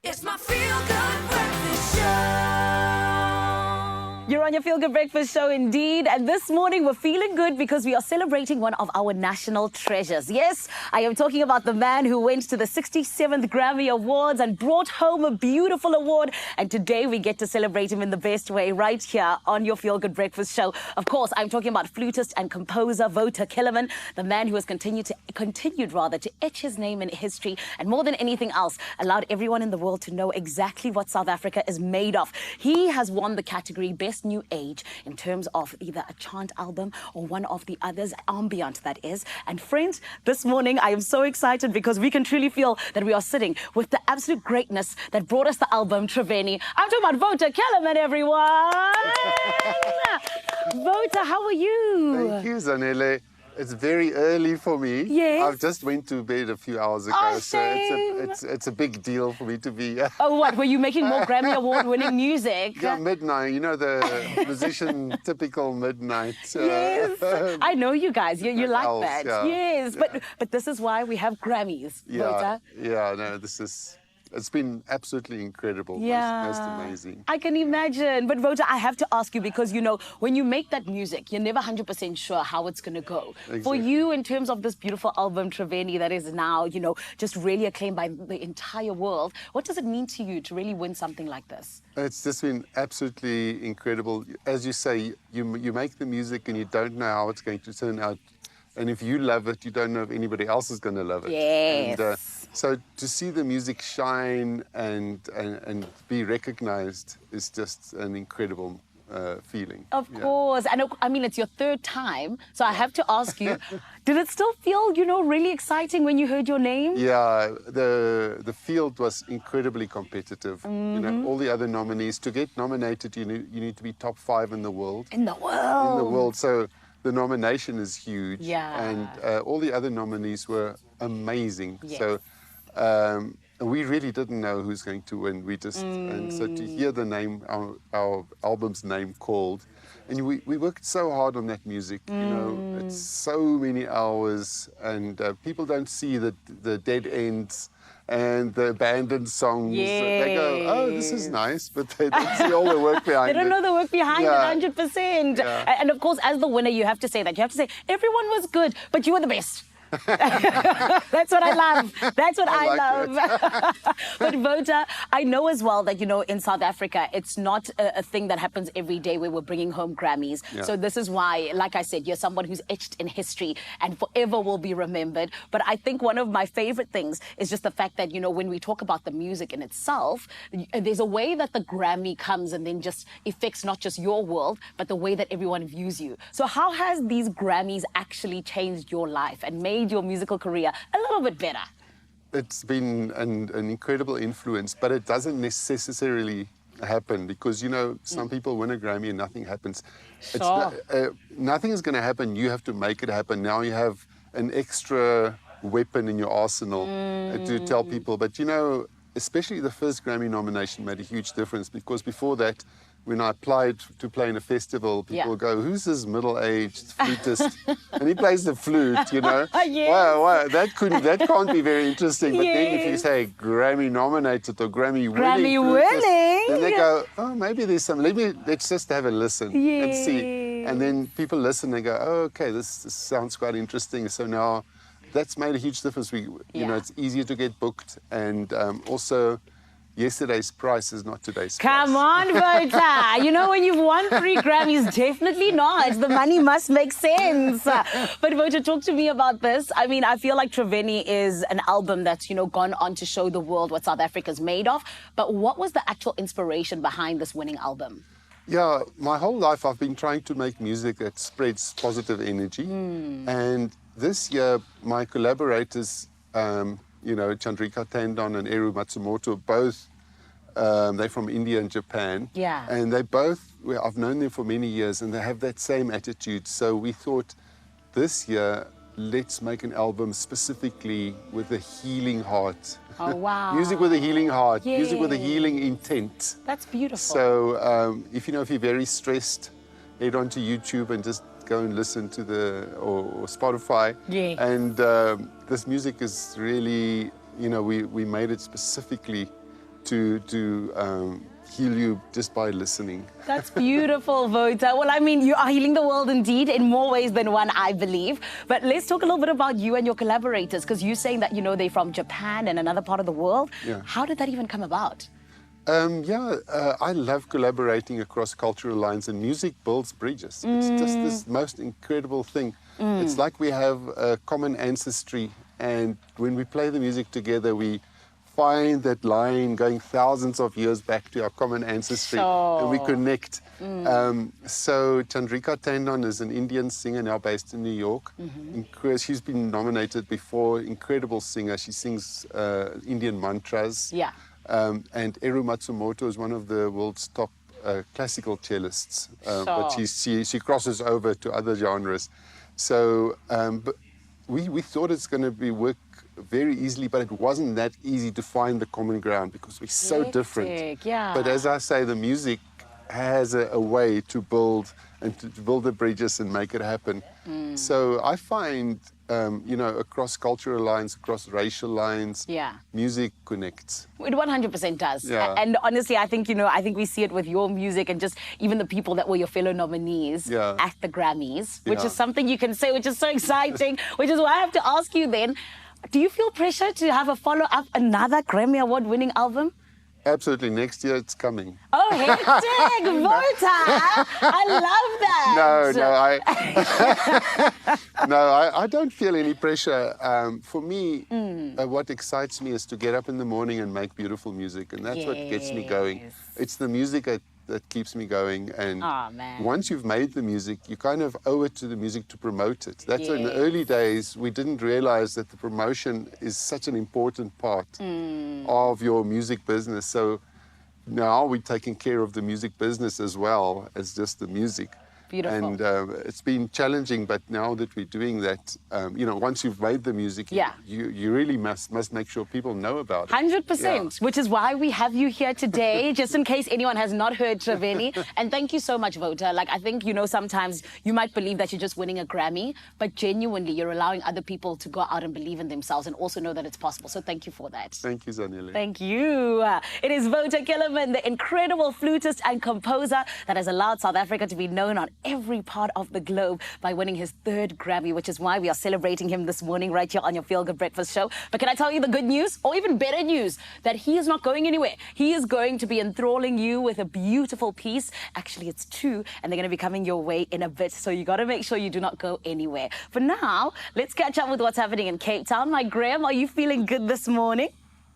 It's my feel-good breakfast show. You're on your Feel Good Breakfast show indeed. And this morning we're feeling good because we are celebrating one of our national treasures. Yes, I am talking about the man who went to the 67th Grammy Awards and brought home a beautiful award. And today we get to celebrate him in the best way right here on your Feel Good Breakfast show. Of course, I'm talking about flutist and composer Wouter Kellerman, the man who has continued to etch his name in history and more than anything else, allowed everyone in the world to know exactly what South Africa is made of. He has won the category Best New Age in terms of either a chant album or one of the others, ambient that is. And friends, this morning I am so excited because we can truly feel that we are sitting with the absolute greatness that brought us the album Triveni. I'm talking about Wouter Kellerman, everyone. Wouter, how are you? Thank you, Zanele. It's very early for me. Yes. I've just went to bed a few hours ago, Oh, so it's a big deal for me to be here. Oh, what? Were you making more Grammy Award-winning music? Yeah, midnight. You know, the musician typical midnight. Yes, I know you guys. You like else, that. yeah. Yes, but this is why we have Grammys, Wouter. No, it's been absolutely incredible. Yeah. Most amazing. I can imagine. But Wouter, I have to ask you because, you know, when you make that music, you're never 100% sure how it's going to go. Exactly. For you, in terms of this beautiful album, Triveni, that is now, you know, just really acclaimed by the entire world, what does it mean to you to really win something like this? It's just been absolutely incredible. As you say, you make the music and you don't know how it's going to turn out. And if you love it, you don't know if anybody else is going to love it. Yes. And, so to see the music shine and be recognized is just an incredible feeling. Of course. And I mean, it's your third time. So I have to ask you, did it still feel, you know, really exciting when you heard your name? Yeah, the field was incredibly competitive. You know, all the other nominees, to get nominated, you need to be top 5 in the world. In the world. In the world. So the nomination is huge. Yeah. And all the other nominees were amazing. Yes. So we really didn't know who's going to win. We just and so to hear the name, our album's name called, and we worked so hard on that music. You know, it's so many hours, and people don't see the dead ends and the abandoned songs. Yes. They go, oh, this is nice, but they don't see all the work behind it. They don't know the work behind Yeah. it 100%. Yeah. And of course, as the winner, you have to say that. You have to say, everyone was good, but you were the best. That's what I love. That's what I love. But Wouter, I know as well that, you know, in South Africa, it's not a thing that happens every day where we're bringing home Grammys. Yeah. So this is why, like I said, you're someone who's etched in history and forever will be remembered. But I think one of my favorite things is just the fact that, you know, when we talk about the music in itself, there's a way that the Grammy comes and then just affects not just your world, but the way that everyone views you. So how has these Grammys actually changed your life and made your musical career a little bit better? It's been an incredible influence, but it doesn't necessarily happen because, you know, some people win a Grammy and nothing happens. Sure. Nothing is going to happen. You have to make it happen. Now you have an extra weapon in your arsenal to tell people. But, you know, especially the first Grammy nomination made a huge difference because before that, when I applied to play in a festival, people go, who's this middle-aged flutist? And he plays the flute, you know. Yes. Wow, that can't be very interesting. But then if you say Grammy-nominated or Grammy-winning flutist, then they go, oh, maybe there's some, let's just have a listen and see. And then people listen and go, oh, okay, this sounds quite interesting. So now that's made a huge difference. You know, it's easier to get booked and also yesterday's price is not today's price. Come on, Wouter. You know, when you've won 3 Grammys, definitely not. The money must make sense. But Wouter, talk to me about this. I mean, I feel like Triveni is an album that's, you know, gone on to show the world what South Africa's made of. But what was the actual inspiration behind this winning album? Yeah, my whole life I've been trying to make music that spreads positive energy. And this year, my collaborators, you know, Chandrika Tandon and Eru Matsumoto, both, they're from India and Japan. Yeah. And they both, I've known them for many years, and they have that same attitude. So we thought this year, let's make an album specifically with a healing heart. Oh, wow. Music with a healing heart, music with a healing intent. That's beautiful. So if you're very stressed, head onto YouTube and just go and listen to or Spotify. Yeah. And this music is really, you know, we made it specifically to heal you just by listening. That's beautiful, Wouter. Well, I mean, you are healing the world indeed in more ways than one, I believe. But let's talk a little bit about you and your collaborators, because you're saying that, they're from Japan and another part of the world. Yeah. How did that even come about? I love collaborating across cultural lines, and music builds bridges. It's just this most incredible thing. It's like we have a common ancestry, and when we play the music together, we find that line going thousands of years back to our common ancestry, and we connect. So Chandrika Tandon is an Indian singer now based in New York. She's been nominated before, incredible singer. She sings Indian mantras. Yeah. And Eru Matsumoto is one of the world's top classical cellists, but she crosses over to other genres. So but we thought it's going to work very easily, but it wasn't that easy to find the common ground because we're so different. Yeah. But as I say, the music has a way to build and to build the bridges and make it happen. So I find, across cultural lines, across racial lines, music connects. It 100% does. Yeah. And honestly, I think, I think we see it with your music and just even the people that were your fellow nominees at the Grammys, which is something you can say, which is so exciting, which is why I have to ask you then, do you feel pressure to have a follow-up, another Grammy Award winning album? Absolutely. Next year it's coming. Oh, hectic, Wouter! I love that. I don't feel any pressure. For me, what excites me is to get up in the morning and make beautiful music, and that's what gets me going. It's the music that keeps me going, and once you've made the music, you kind of owe it to the music to promote it. That's in the early days, we didn't realize that the promotion is such an important part of your music business. So now we're taking care of the music business as well as just the music. Beautiful. And it's been challenging, but now that we're doing that, once you've made the music, you really must make sure people know about it. 100%, which is why we have you here today, just in case anyone has not heard Triveni. And thank you so much, Wouter. Like, I think, sometimes you might believe that you're just winning a Grammy, but genuinely you're allowing other people to go out and believe in themselves and also know that it's possible. So thank you for that. Thank you, Zanele. Thank you. It is Wouter Kellerman, the incredible flutist and composer that has allowed South Africa to be known on every part of the globe by winning his 3rd Grammy, which is why we are celebrating him this morning right here on your Feel Good Breakfast show. But can I tell you the good news, or even better news, that he is not going anywhere. He is going to be enthralling you with a beautiful piece. Actually, it's 2, and they're going to be coming your way in a bit. So you got to make sure you do not go anywhere. For now, let's catch up with what's happening in Cape Town. My Graham, are you feeling good this morning?